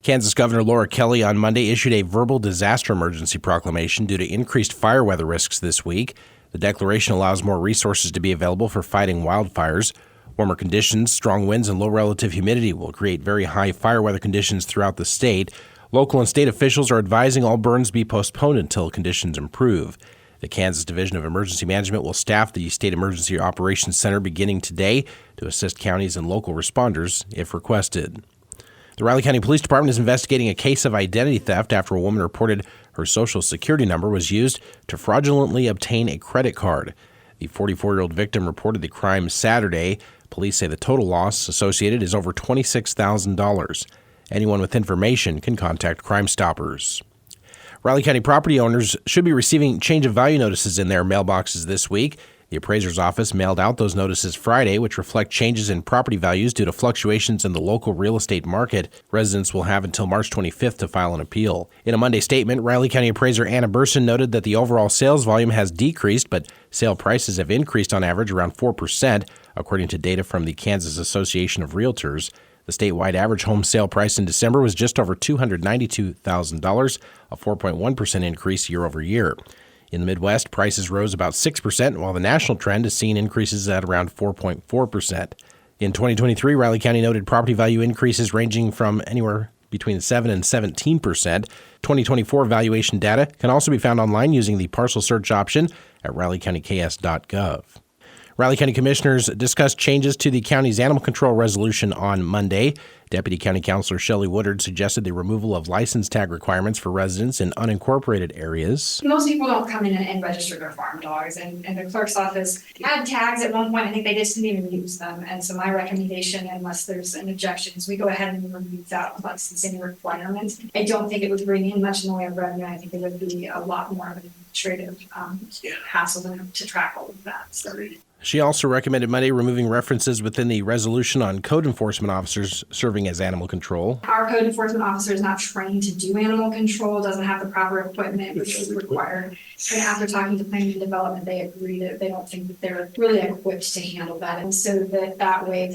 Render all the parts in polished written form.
Kansas Governor Laura Kelly on Monday issued a verbal disaster emergency proclamation due to increased fire weather risks this week. The declaration allows more resources to be available for fighting wildfires. Warmer conditions, strong winds, and low relative humidity will create very high fire weather conditions throughout the state. Local and state officials are advising all burns be postponed until conditions improve. The Kansas Division of Emergency Management will staff the State Emergency Operations Center beginning today to assist counties and local responders if requested. The Riley County Police Department is investigating a case of identity theft after a woman reported her Social Security number was used to fraudulently obtain a credit card. The 44-year-old victim reported the crime Saturday. Police say the total loss associated is over $26,000. Anyone with information can contact Crime Stoppers. Riley County property owners should be receiving change of value notices in their mailboxes this week. The appraiser's office mailed out those notices Friday, which reflect changes in property values due to fluctuations in the local real estate market. Residents will have until March 25th to file an appeal. In a Monday statement, Riley County appraiser Anna Burson noted that the overall sales volume has decreased, but sale prices have increased on average around 4%, according to data from the Kansas Association of Realtors. The statewide average home sale price in December was just over $292,000, a 4.1% increase year over year. In the Midwest, prices rose about 6%, while the national trend has seen increases at around 4.4%. In 2023, Riley County noted property value increases ranging from anywhere between 7 and 17%. 2024 valuation data can also be found online using the parcel search option at rileycountyks.gov. Riley County Commissioners discussed changes to the county's animal control resolution on Monday. Deputy County Councilor Shelley Woodard suggested the removal of license tag requirements for residents in unincorporated areas. Most people don't come in and register their farm dogs, and the clerk's office had tags at one point. I think they just didn't even use them. And so my recommendation, unless there's an objection, is we go ahead and remove that licensing requirement. I don't think it would bring in much in the way of revenue. I think it would be a lot more of an administrative hassle to track all of that. So. She also recommended Monday removing references within the resolution on code enforcement officers serving as animal control. Our code enforcement officer is not trained to do animal control, doesn't have the proper equipment, which is required. And after talking to planning and development, they agree that they don't think that they're really equipped to handle that. And so that way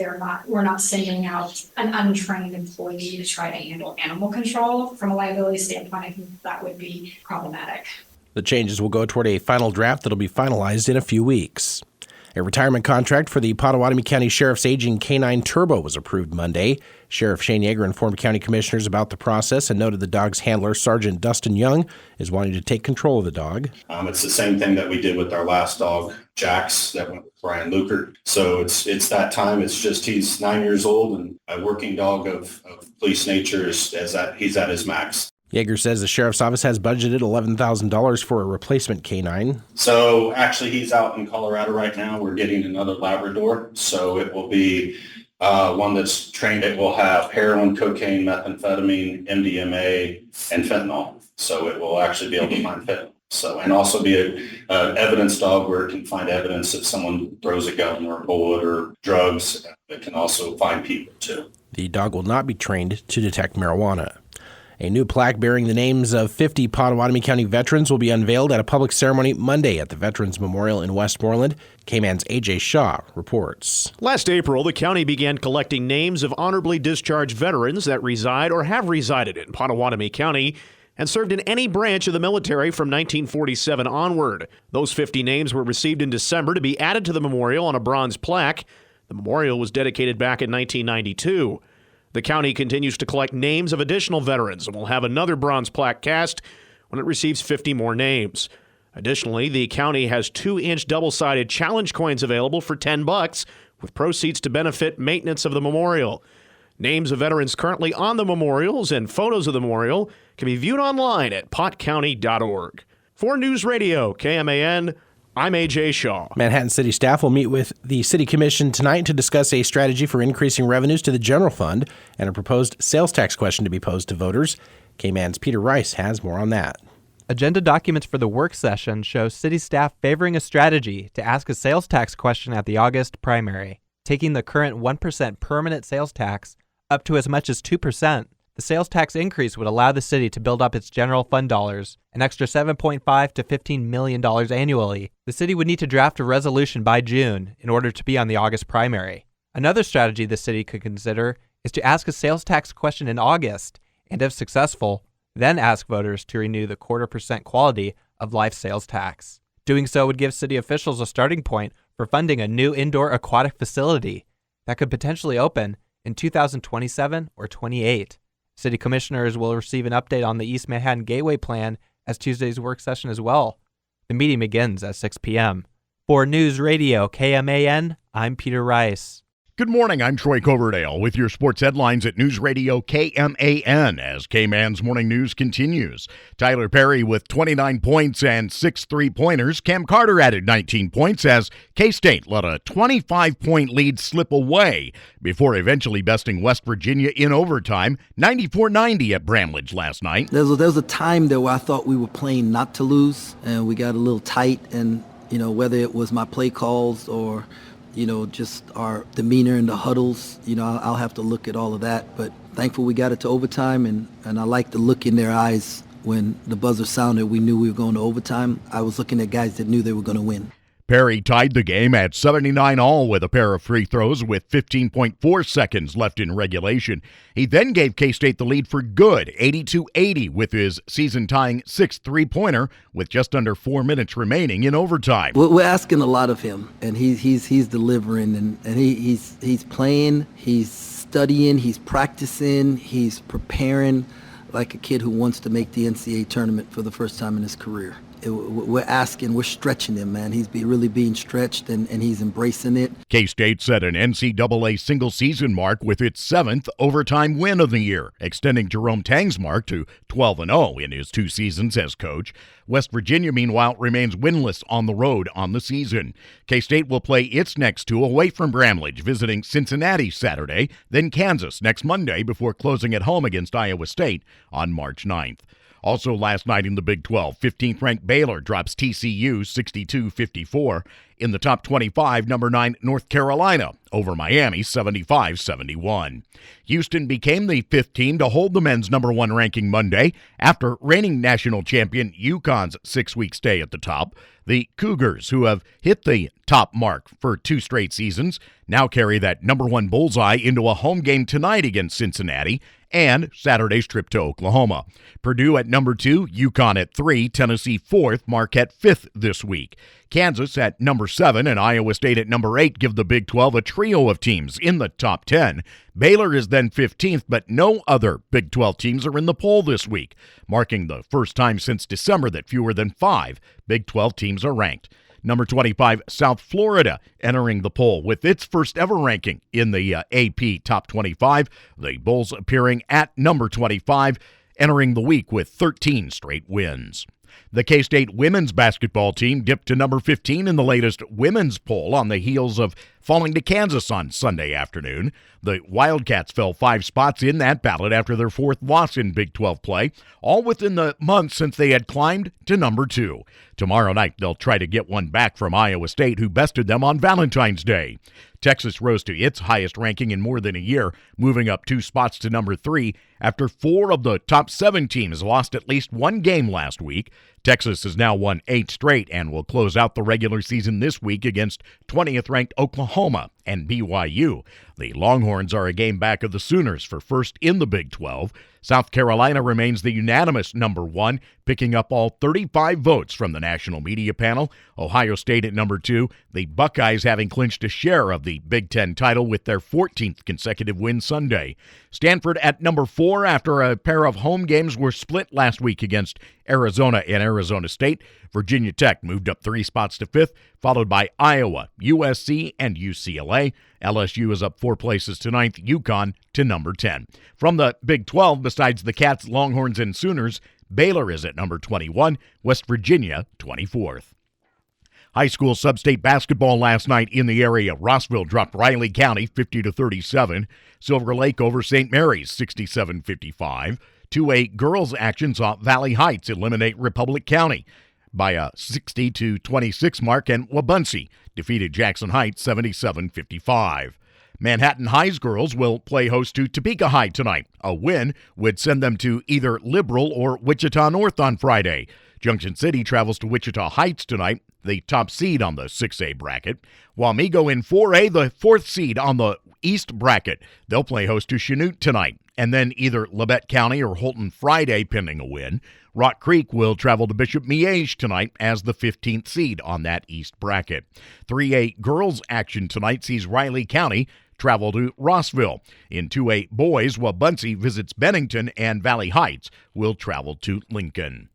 we're not sending out an untrained employee to try to handle animal control. From a liability standpoint, I think that would be problematic. The changes will go toward a final draft that'll be finalized in a few weeks. A retirement contract for the Pottawatomie County Sheriff's aging K9 Turbo was approved Monday. Sheriff Shane Yeager informed county commissioners about the process and noted the dog's handler, Sergeant Dustin Young, is wanting to take control of the dog. It's the same thing that we did with our last dog, Jax, that went with Brian Lukert. So it's that time. It's just he's 9 years old and a working dog of police nature he's at his max. Yeager says the sheriff's office has budgeted $11,000 for a replacement canine. So actually he's out in Colorado right now. We're getting another Labrador. So it will be one that's trained. It will have heroin, cocaine, methamphetamine, MDMA, and fentanyl. So it will actually be able to find fentanyl. So, and also be an evidence dog where it can find evidence if someone throws a gun or a bullet or drugs. It can also find people too. The dog will not be trained to detect marijuana. A new plaque bearing the names of 50 Pottawatomie County veterans will be unveiled at a public ceremony Monday at the Veterans Memorial in Westmoreland. KMAN's AJ Shaw reports. Last April, the county began collecting names of honorably discharged veterans that reside or have resided in Pottawatomie County and served in any branch of the military from 1947 onward. Those 50 names were received in December to be added to the memorial on a bronze plaque. The memorial was dedicated back in 1992. The county continues to collect names of additional veterans and will have another bronze plaque cast when it receives 50 more names. Additionally, the county has 2-inch double-sided challenge coins available for $10 with proceeds to benefit maintenance of the memorial. Names of veterans currently on the memorials and photos of the memorial can be viewed online at pottcounty.org. For News Radio KMAN, I'm AJ Shaw. Manhattan City staff will meet with the City Commission tonight to discuss a strategy for increasing revenues to the general fund and a proposed sales tax question to be posed to voters. KMAN's Peter Rice has more on that. Agenda documents for the work session show city staff favoring a strategy to ask a sales tax question at the August primary, taking the current 1% permanent sales tax up to as much as 2%. The sales tax increase would allow the city to build up its general fund dollars, an extra $7.5 to $15 million annually. The city would need to draft a resolution by June in order to be on the August primary. Another strategy the city could consider is to ask a sales tax question in August and if successful, then ask voters to renew the 0.25% quality of life sales tax. Doing so would give city officials a starting point for funding a new indoor aquatic facility that could potentially open in 2027 or 28. City commissioners will receive an update on the East Manhattan Gateway Plan as Tuesday's work session as well. The meeting begins at 6 p.m. For News Radio KMAN, I'm Peter Rice. Good morning, I'm Troy Coverdale with your sports headlines at News Radio KMAN as K-Man's Morning News continues. Tyler Perry with 29 points and 6 3-pointers. Cam Carter added 19 points as K-State let a 25-point lead slip away before eventually besting West Virginia in overtime, 94-90 at Bramlage last night. There was a time there where I thought we were playing not to lose, and we got a little tight, and whether it was my play calls or just our demeanor in the huddles, I'll have to look at all of that. But thankful we got it to overtime, and I like the look in their eyes when the buzzer sounded. We knew we were going to overtime. I was looking at guys that knew they were going to win. Perry tied the game at 79 all with a pair of free throws with 15.4 seconds left in regulation. He then gave K-State the lead for good, 82-80, with his season-tying 6th three-pointer with just under 4 minutes remaining in overtime. We're asking a lot of him, and he's delivering, and he's playing, he's studying, he's practicing, he's preparing like a kid who wants to make the NCAA tournament for the first time in his career. We're stretching him, man. He's really being stretched, and he's embracing it. K-State set an NCAA single-season mark with its 7th overtime win of the year, extending Jerome Tang's mark to 12-0 in his 2 seasons as coach. West Virginia, meanwhile, remains winless on the road on the season. K-State will play its next 2 away from Bramlage, visiting Cincinnati Saturday, then Kansas next Monday before closing at home against Iowa State on March 9th. Also last night in the Big 12, 15th-ranked Baylor drops TCU 62-54. In the top 25, number 9 North Carolina over Miami 75-71. Houston became the 5th team to hold the men's number 1 ranking Monday after reigning national champion UConn's 6-week stay at the top. The Cougars, who have hit the top mark for 2 straight seasons, now carry that number 1 bullseye into a home game tonight against Cincinnati and Saturday's trip to Oklahoma. Purdue at number 2, UConn at 3, Tennessee 4th, Marquette 5th this week. Kansas at number 7 and Iowa State at number 8 give the Big 12 a trio of teams in the top 10. Baylor is then 15th, but no other Big 12 teams are in the poll this week, marking the first time since December that fewer than 5 Big 12 teams are ranked. Number 25, South Florida, entering the poll with its first ever ranking in the AP Top 25. The Bulls appearing at number 25, entering the week with 13 straight wins. The K-State women's basketball team dipped to number 15 in the latest women's poll on the heels of falling to Kansas on Sunday afternoon. The Wildcats fell 5 spots in that ballot after their 4th loss in Big 12 play, all within the month since they had climbed to number 2. Tomorrow night, they'll try to get one back from Iowa State, who bested them on Valentine's Day. Texas rose to its highest ranking in more than a year, moving up 2 spots to number 3 after 4 of the top 7 teams lost at least 1 game last week. Texas has now won 8 straight and will close out the regular season this week against 20th-ranked Oklahoma and BYU. The Longhorns are a game back of the Sooners for first in the Big 12. South Carolina remains the unanimous number 1, picking up all 35 votes from the national media panel. Ohio State at number 2, the Buckeyes having clinched a share of the Big 10 title with their 14th consecutive win Sunday. Stanford at number 4 after a pair of home games were split last week against Arizona and Arizona State. Virginia Tech moved up 3 spots to 5th, followed by Iowa, USC, and UCLA. LSU is up 4 places to 9th, UConn to number 10. From the Big 12, besides the Cats, Longhorns, and Sooners, Baylor is at number 21, West Virginia 24th. High school sub-state basketball last night in the area. Rossville dropped Riley County 50-37. Silver Lake over St. Mary's 67-55. 2A girls action saw Valley Heights eliminate Republic County by a 60-26 mark, and Wabaunsee defeated Jackson Heights 77-55. Manhattan High's girls will play host to Topeka High tonight. A win would send them to either Liberal or Wichita North on Friday. Junction City travels to Wichita Heights tonight, the top seed on the 6A bracket. Wamego in 4A, the 4th seed on the East bracket. They'll play host to Chanute tonight. And then either Labette County or Holton Friday, pending a win. Rock Creek will travel to Bishop Miege tonight as the 15th seed on that East bracket. 3A girls action tonight sees Riley County travel to Rossville. In 2A boys, Wabaunsee visits Bennington, and Valley Heights will travel to Lincoln.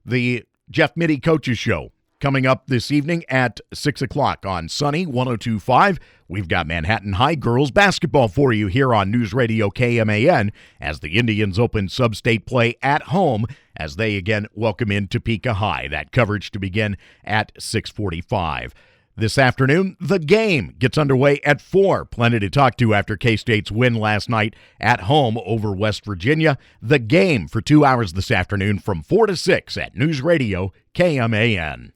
The Jeff Mittie Coaches Show coming up this evening at 6 o'clock on Sunny 102.5. We've got Manhattan High girls basketball for you here on News Radio KMAN as the Indians open sub-state play at home as they again welcome in Topeka High. That coverage to begin at 6:45. This afternoon, the game gets underway at 4. Plenty to talk to after K-State's win last night at home over West Virginia. The game for 2 hours this afternoon from 4 to 6 at News Radio KMAN.